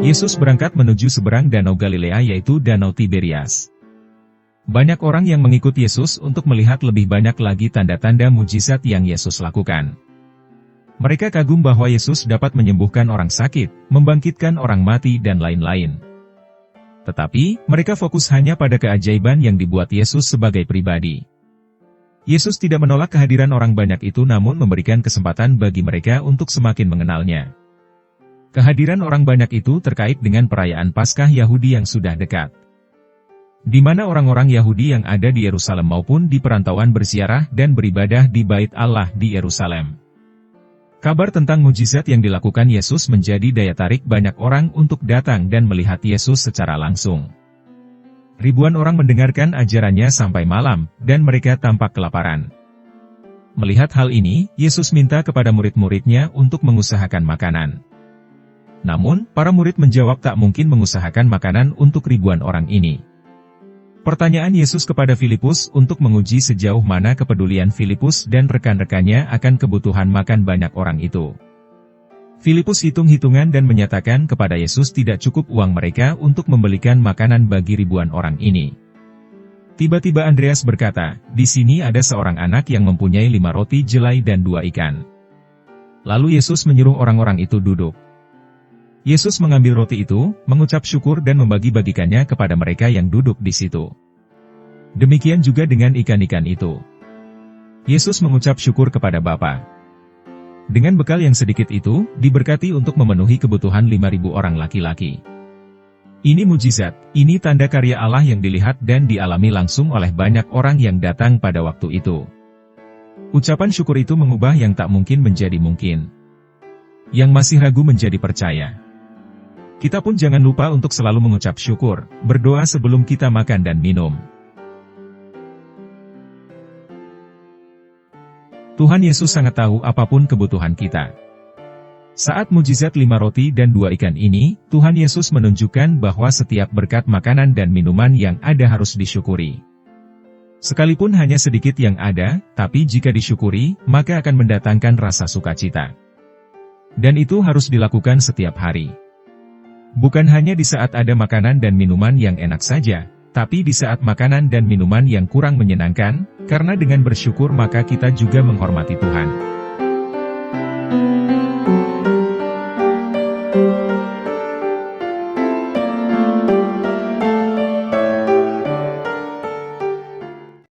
Yesus berangkat menuju seberang Danau Galilea yaitu Danau Tiberias. Banyak orang yang mengikut Yesus untuk melihat lebih banyak lagi tanda-tanda mujizat yang Yesus lakukan. Mereka kagum bahwa Yesus dapat menyembuhkan orang sakit, membangkitkan orang mati dan lain-lain. Tetapi, mereka fokus hanya pada keajaiban yang dibuat Yesus sebagai pribadi. Yesus tidak menolak kehadiran orang banyak itu namun memberikan kesempatan bagi mereka untuk semakin mengenalnya. Kehadiran orang banyak itu terkait dengan perayaan Paskah Yahudi yang sudah dekat, di mana orang-orang Yahudi yang ada di Yerusalem maupun di perantauan berziarah dan beribadah di Bait Allah di Yerusalem. Kabar tentang mujizat yang dilakukan Yesus menjadi daya tarik banyak orang untuk datang dan melihat Yesus secara langsung. Ribuan orang mendengarkan ajarannya sampai malam, dan mereka tampak kelaparan. Melihat hal ini, Yesus minta kepada murid-muridnya untuk mengusahakan makanan. Namun, para murid menjawab tak mungkin mengusahakan makanan untuk ribuan orang ini. Pertanyaan Yesus kepada Filipus untuk menguji sejauh mana kepedulian Filipus dan rekan-rekannya akan kebutuhan makan banyak orang itu. Filipus hitung-hitungan dan menyatakan kepada Yesus tidak cukup uang mereka untuk membelikan makanan bagi ribuan orang ini. Tiba-tiba Andreas berkata, "Di sini ada seorang anak yang mempunyai 5 roti jelai dan 2 ikan." Lalu Yesus menyuruh orang-orang itu duduk. Yesus mengambil roti itu, mengucap syukur dan membagi-bagikannya kepada mereka yang duduk di situ. Demikian juga dengan ikan-ikan itu. Yesus mengucap syukur kepada Bapa. Dengan bekal yang sedikit itu, diberkati untuk memenuhi kebutuhan 5.000 orang laki-laki. Ini mujizat, ini tanda karya Allah yang dilihat dan dialami langsung oleh banyak orang yang datang pada waktu itu. Ucapan syukur itu mengubah yang tak mungkin menjadi mungkin. Yang masih ragu menjadi percaya. Kita pun jangan lupa untuk selalu mengucap syukur, berdoa sebelum kita makan dan minum. Tuhan Yesus sangat tahu apapun kebutuhan kita. Saat mujizat 5 roti dan 2 ikan ini, Tuhan Yesus menunjukkan bahwa setiap berkat makanan dan minuman yang ada harus disyukuri. Sekalipun hanya sedikit yang ada, tapi jika disyukuri, maka akan mendatangkan rasa sukacita. Dan itu harus dilakukan setiap hari. Bukan hanya di saat ada makanan dan minuman yang enak saja, tapi di saat makanan dan minuman yang kurang menyenangkan, karena dengan bersyukur maka kita juga menghormati Tuhan.